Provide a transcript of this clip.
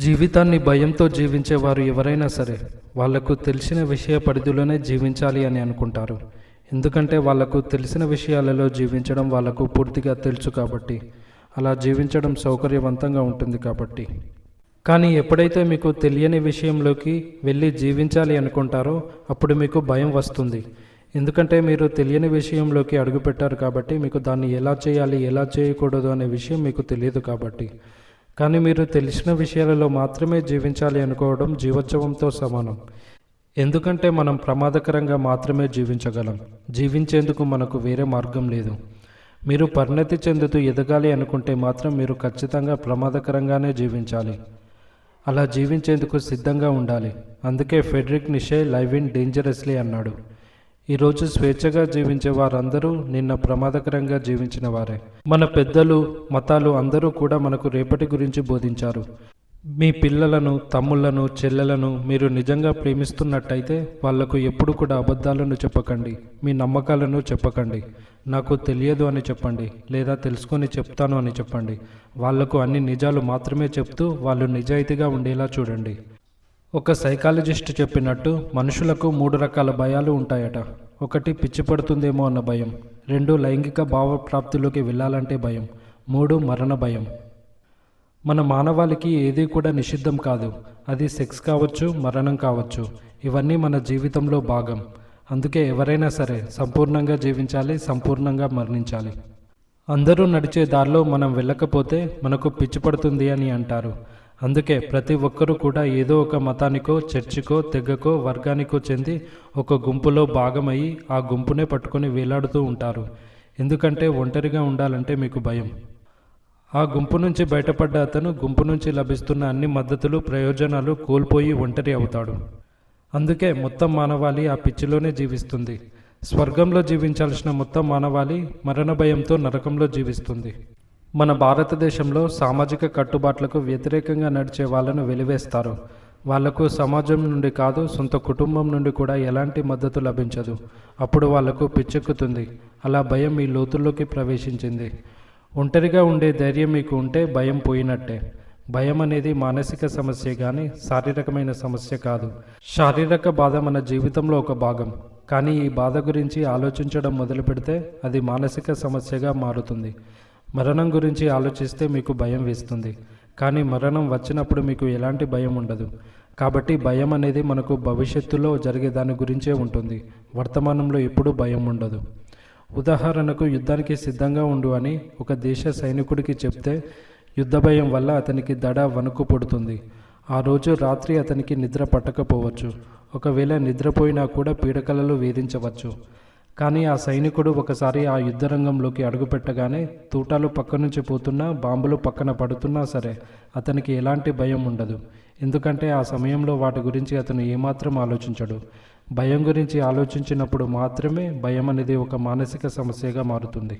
జీవితాన్ని భయంతో జీవించేవారు ఎవరైనా సరే వాళ్లకు తెలిసిన విషయ పరిధిలోనే జీవించాలి అని అనుకుంటారు. ఎందుకంటే వాళ్లకు తెలిసిన విషయాలలో జీవించడం వాళ్లకు పూర్తిగా తెలుసు కాబట్టి, అలా జీవించడం సౌకర్యవంతంగా ఉంటుంది కాబట్టి. కానీ ఎప్పుడైతే మీకు తెలియని విషయంలోకి వెళ్ళి జీవించాలి అనుకుంటారో అప్పుడు మీకు భయం వస్తుంది. ఎందుకంటే మీరు తెలియని విషయంలోకి అడుగుపెట్టారు కాబట్టి మీకు దాన్ని ఎలా చేయాలి ఎలా చేయకూడదు అనే విషయం మీకు తెలియదు కాబట్టి. కానీ మీరు తెలిసిన విషయాలలో మాత్రమే జీవించాలి అనుకోవడం జీవోత్సవంతో సమానం. ఎందుకంటే మనం ప్రమాదకరంగా మాత్రమే జీవించగలం. జీవించేందుకు మనకు వేరే మార్గం లేదు. మీరు పరిణతి చెందుతూ ఎదగాలి అనుకుంటే మాత్రం మీరు ఖచ్చితంగా ప్రమాదకరంగానే జీవించాలి. అలా జీవించేందుకు సిద్ధంగా ఉండాలి. అందుకే Frederick Nietzsche live in dangerously అన్నాడు. ఈరోజు స్వేచ్ఛగా జీవించే వారందరూ నిన్న ప్రమాదకరంగా జీవించిన వారే. మన పెద్దలు మతాలు అందరూ కూడా మనకు రేపటి గురించి బోధించారు. మీ పిల్లలను తమ్ముళ్లను చెల్లెలను మీరు నిజంగా ప్రేమిస్తున్నట్టయితే వాళ్లకు ఎప్పుడు కూడా అబద్ధాలను చెప్పకండి, మీ నమ్మకాలను చెప్పకండి. నాకు తెలియదు అని చెప్పండి, లేదా తెలుసుకొని చెప్తాను అని చెప్పండి. వాళ్లకు అన్ని నిజాలు మాత్రమే చెప్తూ వాళ్ళు నిజాయితీగా ఉండేలా చూడండి. ఒక సైకాలజిస్ట్ చెప్పినట్టు మనుషులకు 3 రకాల భయాలు ఉంటాయట. 1 పిచ్చి పడుతుందేమో అన్న భయం, 2 లైంగిక భావప్రాప్తిలోకి వెళ్ళాలంటే భయం, 3 మరణ భయం. మన మానవాళికి ఏది కూడా నిషిద్ధం కాదు. అది సెక్స్ కావచ్చు, మరణం కావచ్చు. ఇవన్నీ మన జీవితంలో భాగం. అందుకే ఎవరైనా సరే సంపూర్ణంగా జీవించాలి, సంపూర్ణంగా మరణించాలి. అందరూ నడిచే దారిలో మనం వెళ్ళకపోతే మనకు పిచ్చి పడుతుంది అని అంటారు. అందుకే ప్రతి ఒక్కరూ కూడా ఏదో ఒక మతానికో చర్చికో తెగకో వర్గానికో చెంది ఒక గుంపులో భాగమయ్యి ఆ గుంపునే పట్టుకొని వేలాడుతూ ఉంటారు. ఎందుకంటే ఒంటరిగా ఉండాలంటే మీకు భయం. ఆ గుంపు నుంచి బయటపడ్డ అతను గుంపు నుంచి లభిస్తున్న అన్ని మద్దతులు ప్రయోజనాలు కోల్పోయి ఒంటరి అవుతాడు. అందుకే మొత్తం మానవాళి ఆ పిచ్చిలోనే జీవిస్తుంది. స్వర్గంలో జీవించాల్సిన మొత్తం మానవాళి మరణ భయంతో నరకంలో జీవిస్తుంది. మన భారతదేశంలో సామాజిక కట్టుబాట్లకు వ్యతిరేకంగా నడిచే వాళ్ళను వెలివేస్తారు. వాళ్లకు సమాజం నుండి కాదు, సొంత కుటుంబం నుండి కూడా ఎలాంటి మద్దతు లభించదు. అప్పుడు వాళ్లకు పిచ్చెక్కుతుంది. అలా భయం మీ లోతుల్లోకి ప్రవేశించింది. ఒంటరిగా ఉండే ధైర్యం మీకు ఉంటే భయం పోయినట్టే. భయం అనేది మానసిక సమస్య కానీ శారీరకమైన సమస్య కాదు. శారీరక బాధ మన జీవితంలో ఒక భాగం. కానీ ఈ బాధ గురించి ఆలోచించడం మొదలు పెడితే అది మానసిక సమస్యగా మారుతుంది. మరణం గురించి ఆలోచిస్తే మీకు భయం వేస్తుంది. కానీ మరణం వచ్చినప్పుడు మీకు ఎలాంటి భయం ఉండదు. కాబట్టి భయం అనేది మనకు భవిష్యత్తులో జరిగే దాని గురించే ఉంటుంది. వర్తమానంలో ఎప్పుడూ భయం ఉండదు. ఉదాహరణకు యుద్ధానికి సిద్ధంగా ఉండు అని ఒక దేశ సైనికుడికి చెప్తే యుద్ధ భయం వల్ల అతనికి దడ వణుకు పుడుతుంది. ఆ రోజు రాత్రి అతనికి నిద్ర పట్టకపోవచ్చు. ఒకవేళ నిద్రపోయినా కూడా పీడకలలు వేధించవచ్చు. కానీ ఆ సైనికుడు ఒకసారి ఆ యుద్ధరంగంలోకి అడుగుపెట్టగానే తూటాలు పక్క నుంచి పోతున్నా, బాంబులు పక్కన పడుతున్నా సరే అతనికి ఎలాంటి భయం ఉండదు. ఎందుకంటే ఆ సమయంలో వాటి గురించి అతను ఏమాత్రం ఆలోచించడు. భయం గురించి ఆలోచించినప్పుడు మాత్రమే భయం అనేది ఒక మానసిక సమస్యగా మారుతుంది.